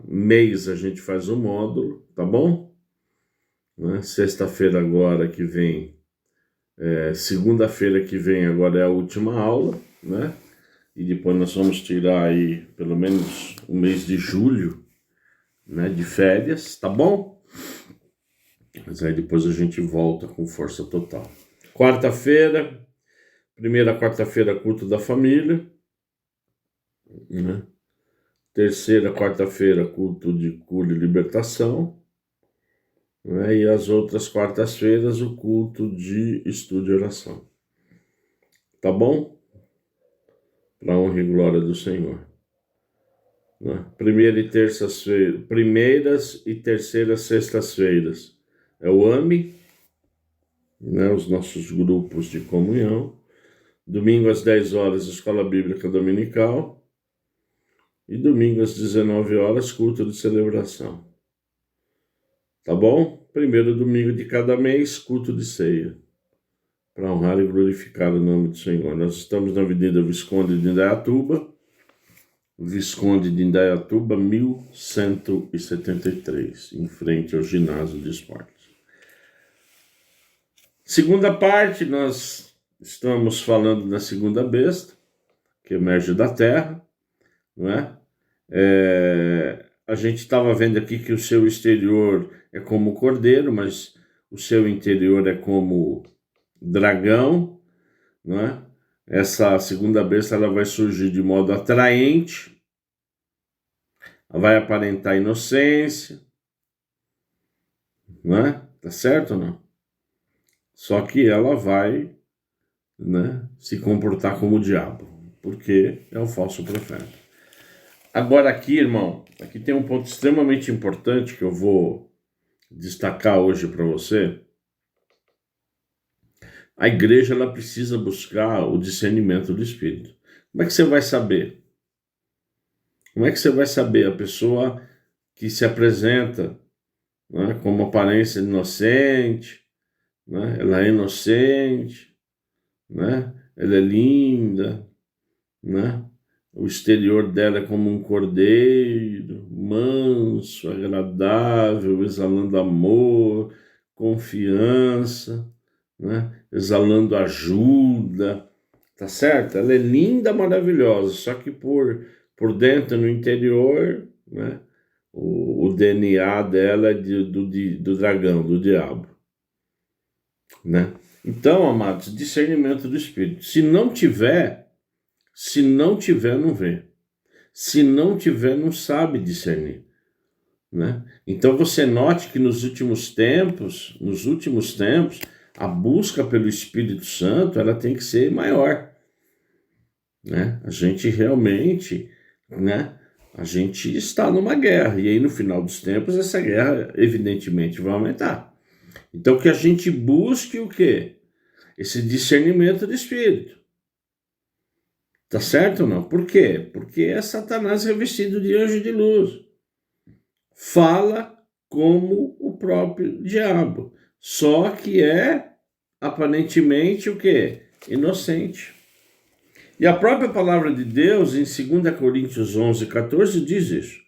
[SPEAKER 1] mês a gente faz um módulo, tá bom? Né? Sexta-feira agora que vem, segunda-feira que vem agora é a última aula, né? E depois nós vamos tirar aí pelo menos o mês de julho, né, de férias, tá bom? Mas aí depois a gente volta com força total. Quarta-feira, primeira quarta-feira, culto da família, né? Terceira quarta-feira, culto de cura e libertação, né? E as outras quartas-feiras, o culto de estudo e oração. Tá bom? Para a honra e glória do Senhor. Né? Primeiras e terceiras sextas-feiras é o AME, né? Os nossos grupos de comunhão. Domingo às 10 horas, Escola Bíblica Dominical. E domingo às 19 horas, culto de celebração. Tá bom? Primeiro domingo de cada mês, culto de ceia. Para honrar e glorificar o nome do Senhor. Nós estamos na Avenida Visconde de Indaiatuba. Visconde de Indaiatuba, 1173, em frente ao ginásio de esportes. Segunda parte, nós estamos falando da segunda besta, que emerge da terra, não é? A gente estava vendo aqui que o seu exterior é como cordeiro, mas o seu interior é como dragão, não é? Essa segunda besta ela vai surgir de modo atraente, vai aparentar inocência, não é? Tá certo ou não? Só que ela vai, né, se comportar como o diabo, porque é o falso profeta. Agora aqui, irmão, aqui tem um ponto extremamente importante que eu vou destacar hoje para você. A igreja ela precisa buscar o discernimento do Espírito. Como é que você vai saber? Como é que você vai saber a pessoa que se apresenta, né, com uma aparência inocente, né? Ela é inocente, né? Ela é linda, né? O exterior dela é como um cordeiro, manso, agradável, exalando amor, confiança, né? Exalando ajuda, tá certo? Ela é linda, maravilhosa, só que por dentro, no interior, né? O DNA dela é do dragão, do diabo, né? Então, amados, discernimento do Espírito. Se não tiver, não vê. Se não tiver, não sabe discernir, né? Então você note que nos últimos tempos, a busca pelo Espírito Santo, ela tem que ser maior, né? A gente realmente, né? A gente está numa guerra, e aí no final dos tempos essa guerra evidentemente vai aumentar. Então que a gente busque o quê? Esse discernimento do Espírito. Tá certo ou não? Por quê? Porque é Satanás revestido de anjo de luz. Fala como o próprio diabo. Só que é aparentemente o quê? Inocente. E a própria palavra de Deus, em 2 Coríntios 11:14, diz isso.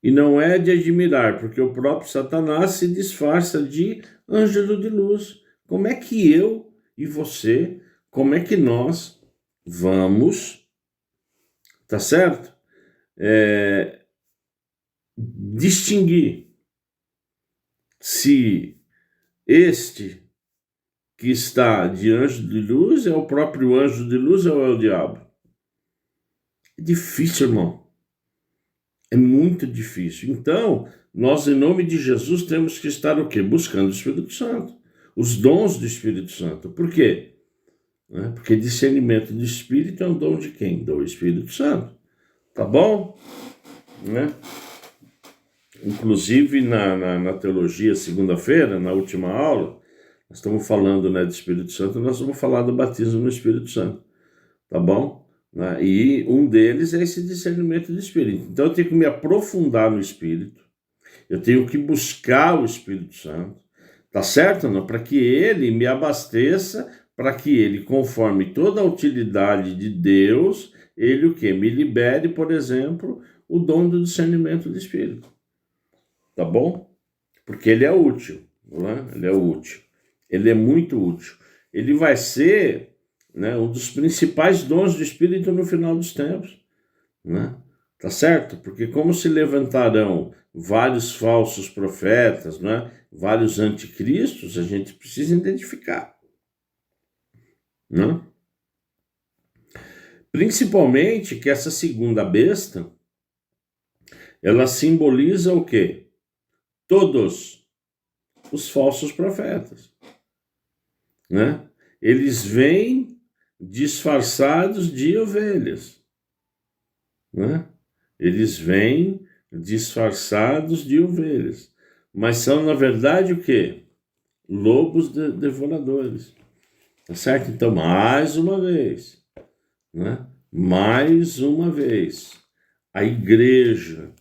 [SPEAKER 1] E não é de admirar, porque o próprio Satanás se disfarça de anjo de luz. Como é que eu e você, como é que nós vamos, tá certo? Distinguir se este que está de anjo de luz é o próprio anjo de luz ou é o diabo. É difícil, irmão. É muito difícil. Então, nós, em nome de Jesus, temos que estar o quê? Buscando o Espírito Santo. Os dons do Espírito Santo. Por quê? Porque discernimento de Espírito é um dom de quem? Do Espírito Santo. Tá bom? Inclusive, na teologia, segunda-feira, na última aula, nós estamos falando, de Espírito Santo, nós vamos falar do batismo no Espírito Santo. Tá bom? E um deles é esse discernimento do Espírito. Então, eu tenho que me aprofundar no Espírito. Eu tenho que buscar o Espírito Santo. Tá certo ou não? Para que ele me abasteça, para que ele, conforme toda a utilidade de Deus, ele o quê? Me libere, por exemplo, o dom do discernimento do Espírito. Tá bom? Porque ele é útil. Ele é útil. Ele é muito útil. Ele vai ser um dos principais dons do Espírito no final dos tempos. Tá certo? Porque como se levantarão vários falsos profetas, vários anticristos, a gente precisa identificar. Principalmente que essa segunda besta, ela simboliza o quê? Todos os falsos profetas. Eles vêm disfarçados de ovelhas. Eles vêm disfarçados de ovelhas. Mas são, na verdade, o quê? Lobos devoradores. Tá certo? Então, mais uma vez, mais uma vez, a igreja,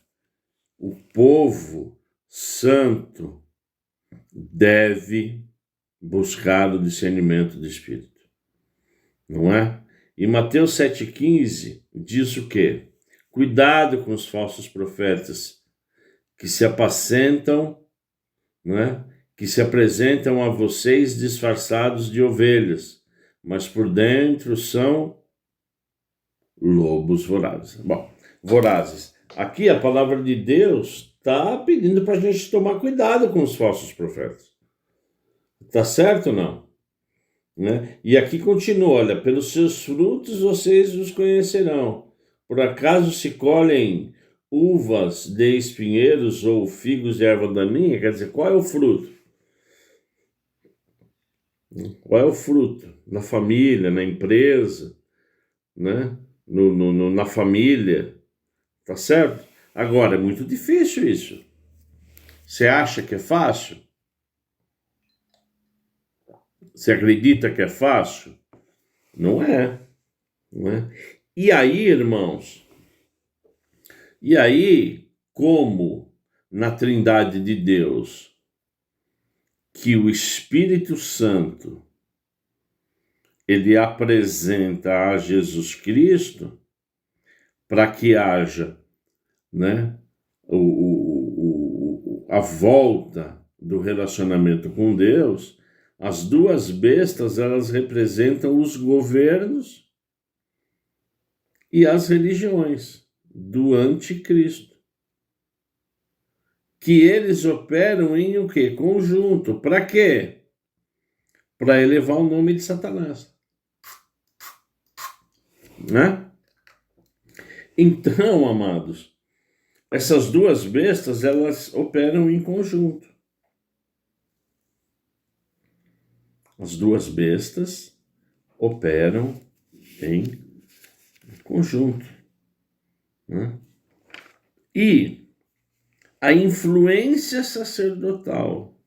[SPEAKER 1] o povo santo, deve buscar o discernimento do Espírito. Não é? E Mateus 7,15 diz o quê? Cuidado com os falsos profetas que se apacentam, que se apresentam a vocês disfarçados de ovelhas, mas por dentro são lobos vorazes. Bom, vorazes. Aqui a palavra de Deus está pedindo para a gente tomar cuidado com os falsos profetas. Tá certo ou não? E aqui continua, olha, pelos seus frutos vocês os conhecerão. Por acaso se colhem uvas de espinheiros ou figos de erva daninha? Quer dizer, qual é o fruto? Qual é o fruto? Na família, na empresa, na família, tá certo? Agora, é muito difícil isso. Você acha que é fácil? Você acredita que é fácil? Não é. E aí, irmãos? Como na Trindade de Deus, que o Espírito Santo, ele apresenta a Jesus Cristo para que haja, a volta do relacionamento com Deus. As duas bestas, elas representam os governos e as religiões do anticristo, que eles operam em o quê? Conjunto. Para quê? Para elevar o nome de Satanás. Então, amados, essas duas bestas, elas operam em conjunto. As duas bestas operam em conjunto. E a influência sacerdotal,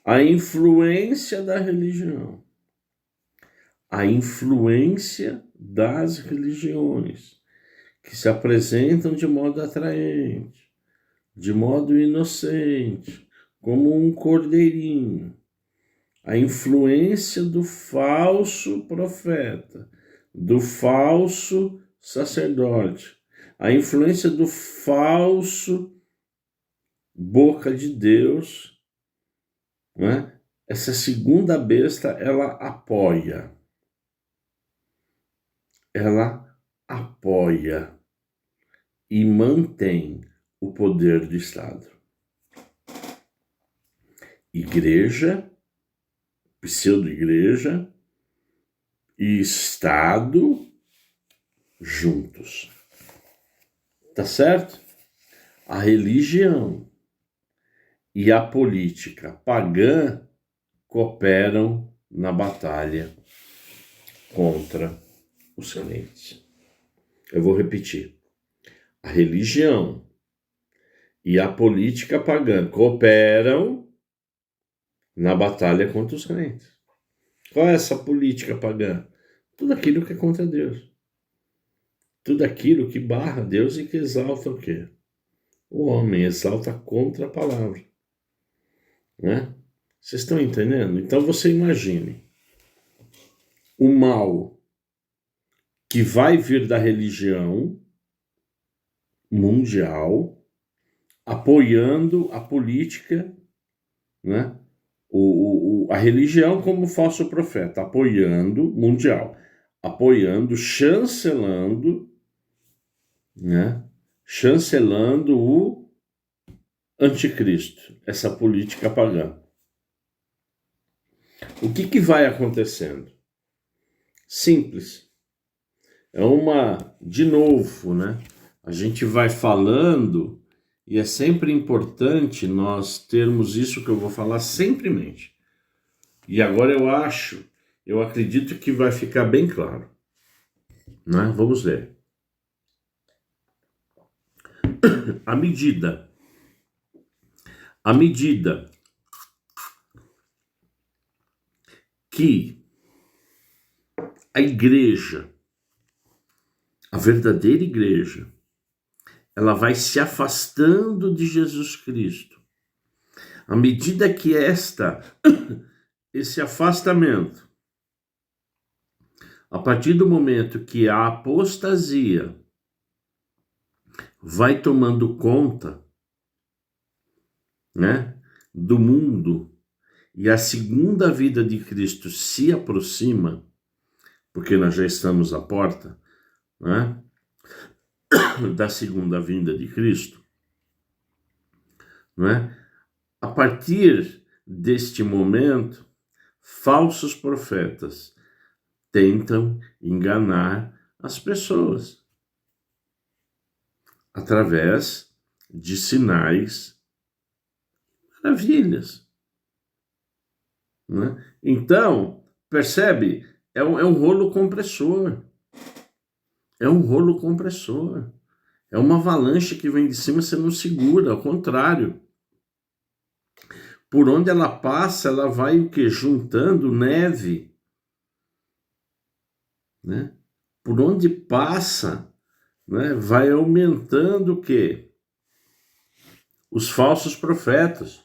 [SPEAKER 1] a influência da religião, a influência das religiões, que se apresentam de modo atraente, de modo inocente, como um cordeirinho. A influência do falso profeta, do falso sacerdote, a influência do falso boca de Deus, essa segunda besta, ela apoia. ela apoia e mantém o poder do Estado. Igreja, pseudo-igreja e Estado juntos. Tá certo? A religião e a política pagã cooperam na batalha contra os crentes. Eu vou repetir. A religião e a política pagã cooperam na batalha contra os crentes. Qual é essa política pagã? Tudo aquilo que é contra Deus. Tudo aquilo que barra Deus e que exalta o quê? O homem, exalta contra a palavra. Né? Vocês estão entendendo? Então você imagine o mal que vai vir da religião mundial apoiando a política, né? A religião como falso profeta, apoiando mundial, apoiando, chancelando, né? Chancelando o anticristo, essa política pagã. O que vai acontecendo? Simples. De novo, né? A gente vai falando e é sempre importante nós termos isso que eu vou falar sempre em mente. E agora eu acredito que vai ficar bem claro. Né? Vamos ler. À medida que a igreja, a verdadeira igreja, ela vai se afastando de Jesus Cristo. À medida que esse afastamento, a partir do momento que a apostasia vai tomando conta, né, do mundo e a segunda vida de Cristo se aproxima, porque nós já estamos à porta, né, da segunda vinda de Cristo, não é? A partir deste momento, falsos profetas tentam enganar as pessoas através de sinais, maravilhas, né? Então, percebe? É um rolo compressor. É um rolo compressor. É uma avalanche que vem de cima, você não segura, ao contrário. Por onde ela passa, ela vai o quê? Juntando neve. Né? Por onde passa, né, vai aumentando o quê? Os falsos profetas.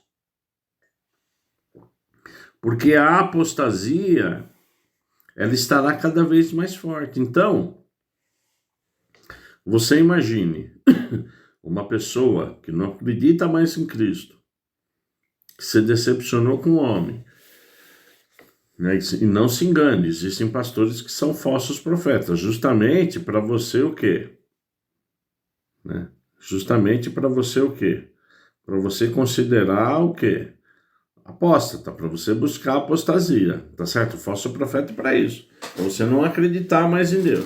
[SPEAKER 1] Porque a apostasia, ela estará cada vez mais forte. Então, você imagine uma pessoa que não acredita mais em Cristo, que se decepcionou com o homem, né? E não se engane, existem pastores que são falsos profetas, justamente para você o quê? Né? Justamente para você o quê? Para você considerar o quê? Apóstata, para você buscar a apostasia, tá certo? O falso profeta é para isso, para você não acreditar mais em Deus.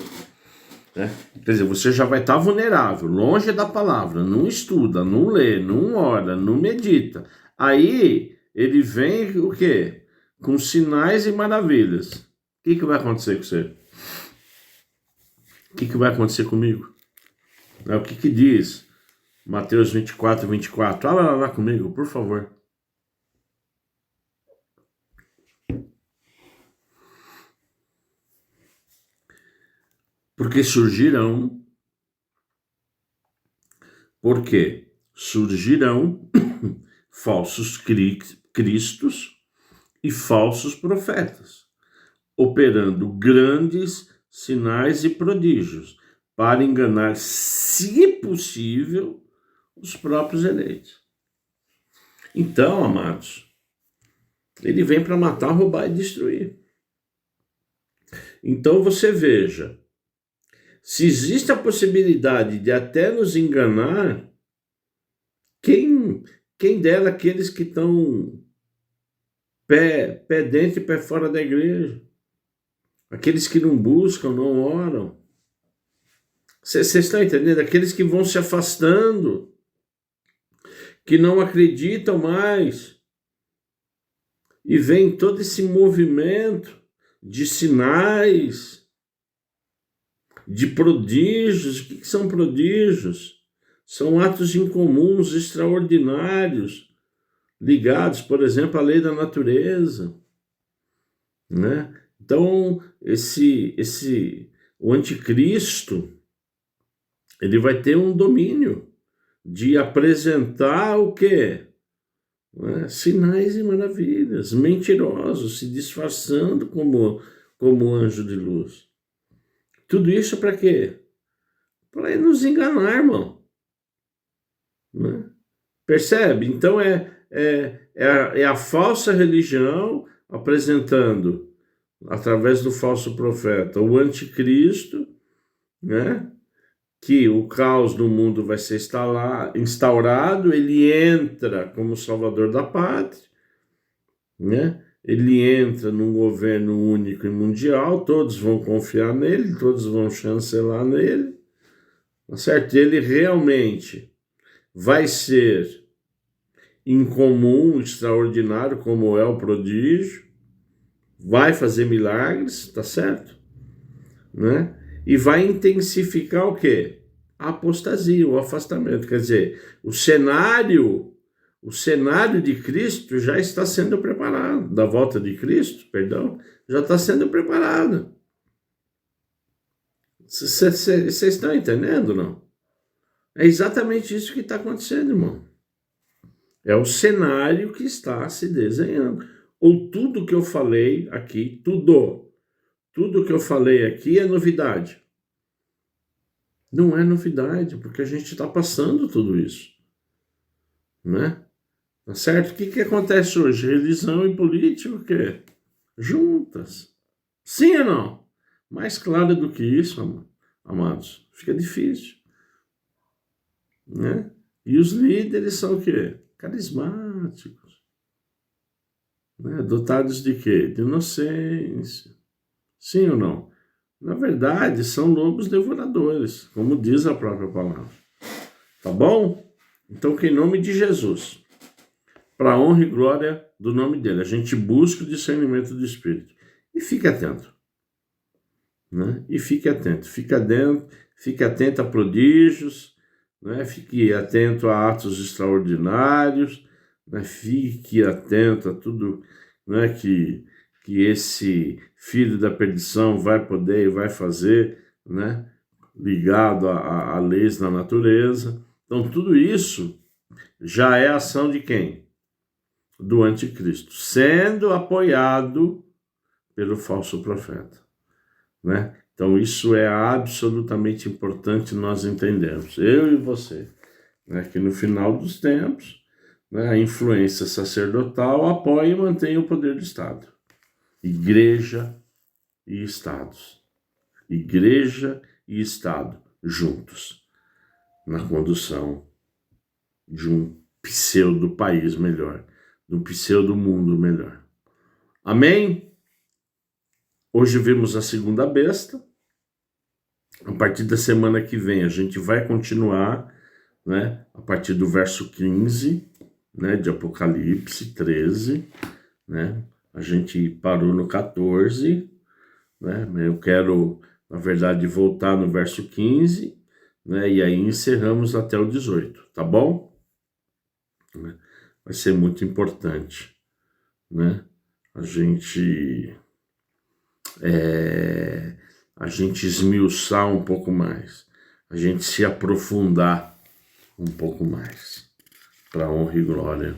[SPEAKER 1] Né? Quer dizer, você já vai estar vulnerável, longe da palavra, não estuda, não lê, não ora, não medita. Aí ele vem o quê? Com sinais e maravilhas. O que vai acontecer com você? O que vai acontecer comigo? O que diz Mateus 24, 24? Olha lá comigo, por favor. Porque surgirão falsos cristos e falsos profetas, operando grandes sinais e prodígios para enganar, se possível, os próprios eleitos. Então, amados, ele vem para matar, roubar e destruir. Então você veja, Se existe a possibilidade de até nos enganar, quem dera aqueles que estão pé dentro e pé fora da igreja, aqueles que não buscam, não oram. Vocês estão entendendo? Aqueles que vão se afastando, que não acreditam mais, e vem todo esse movimento de sinais, de prodígios. O que são prodígios? São atos incomuns, extraordinários, ligados, por exemplo, à lei da natureza, né? Então, o anticristo, ele vai ter um domínio de apresentar o quê? Né? Sinais e maravilhas, mentirosos, se disfarçando como anjo de luz. Tudo isso para quê? Para nos enganar, irmão. Né? Percebe? Então é a falsa religião apresentando, através do falso profeta, o anticristo, né? Que o caos do mundo vai ser instaurado, ele entra como salvador da pátria, né? Ele entra num governo único e mundial, todos vão confiar nele, todos vão chancelar nele, tá certo? Ele realmente vai ser incomum, extraordinário, como é o prodígio, vai fazer milagres, tá certo? Né? E vai intensificar o quê? A apostasia, o afastamento. Quer dizer, o cenário de Cristo já está sendo preparado, da volta de Cristo, perdão, já está sendo preparado. Vocês estão entendendo, não? É exatamente isso que está acontecendo, irmão. É o cenário que está se desenhando. Ou tudo que eu falei aqui, tudo que eu falei aqui é novidade. Não é novidade, porque a gente está passando tudo isso. Né? Tá certo? O que acontece hoje? Religião e política, o quê? Juntas. Sim ou não? Mais claro do que isso, amados, fica difícil. Né? E os líderes são o quê? Carismáticos. Né? Dotados de quê? De inocência. Sim ou não? Na verdade, são lobos devoradores, como diz a própria palavra. Tá bom? Então, que em nome de Jesus, para a honra e glória do nome dele, a gente busca o discernimento do Espírito. E fique atento. Né? E fique atento. Fique atento a prodígios, né? Fique atento a atos extraordinários, né? Fique atento a tudo, né? que esse filho da perdição vai poder e vai fazer, né? Ligado a leis da natureza. Então, tudo isso já é ação de quem? Do anticristo, sendo apoiado pelo falso profeta. Né? Então, isso é absolutamente importante nós entendermos, eu e você, né? Que no final dos tempos, né, a influência sacerdotal apoia e mantém o poder do Estado. Igreja e Estados. Igreja e Estado juntos na condução de um pseudo-país melhor, de um pseudo-mundo melhor. Amém? Hoje vimos a segunda besta. A partir da semana que vem a gente vai continuar, né, a partir do verso 15, né, de Apocalipse 13, né? A gente parou no 14, né? Eu quero, na verdade, voltar no verso 15, né? E aí encerramos até o 18, tá bom? Vai ser muito importante, né? A gente esmiuçar um pouco mais, a gente se aprofundar um pouco mais, para a honra e glória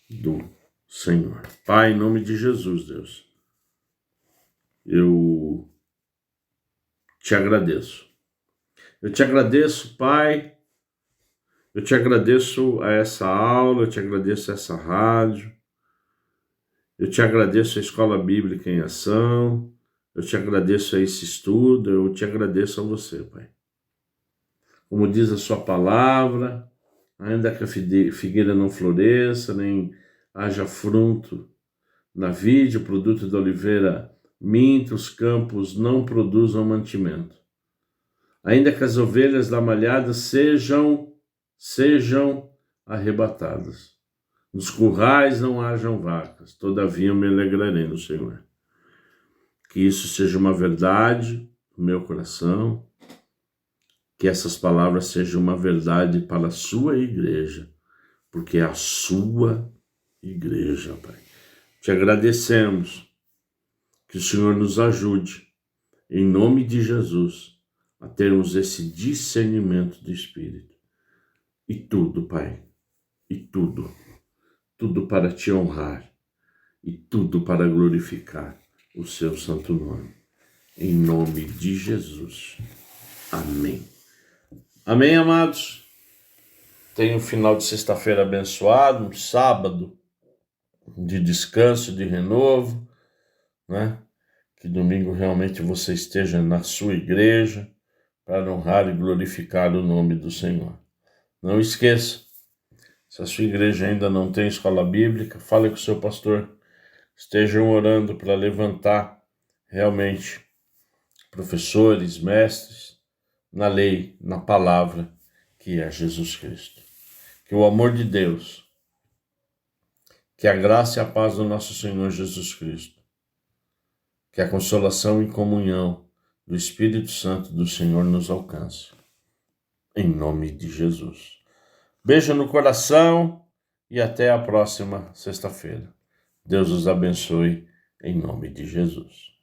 [SPEAKER 1] do Senhor. Pai, em nome de Jesus, Deus, eu te agradeço. Eu te agradeço, Pai, eu te agradeço a essa aula, eu te agradeço a essa rádio, eu te agradeço a Escola Bíblica em Ação, Eu te agradeço a esse estudo, eu te agradeço a você, Pai. Como diz a sua palavra, ainda que a figueira não floresça, nem haja fruto na vide, o produto da oliveira minta, os campos não produzam mantimento. Ainda que as ovelhas da malhada sejam arrebatadas. Nos currais não hajam vacas, todavia eu me alegrarei no Senhor. Que isso seja uma verdade no meu coração, que essas palavras sejam uma verdade para a sua igreja, porque é a sua igreja, Pai. Te agradecemos, que o Senhor nos ajude, em nome de Jesus, a termos esse discernimento do Espírito. E tudo, Pai, e tudo para te honrar, e tudo para glorificar o seu santo nome. Em nome de Jesus. Amém. Amém, amados? Tenha um final de sexta-feira abençoado, um sábado de descanso, de renovo, né? Que domingo realmente você esteja na sua igreja para honrar e glorificar o nome do Senhor. Não esqueça, se a sua igreja ainda não tem escola bíblica, fale com o seu pastor. Estejam orando para levantar realmente professores, mestres na lei, na palavra, que é Jesus Cristo. Que o amor de Deus, que a graça e a paz do nosso Senhor Jesus Cristo, que a consolação e comunhão do Espírito Santo do Senhor nos alcance. Em nome de Jesus. Beijo no coração e até a próxima sexta-feira. Deus os abençoe em nome de Jesus.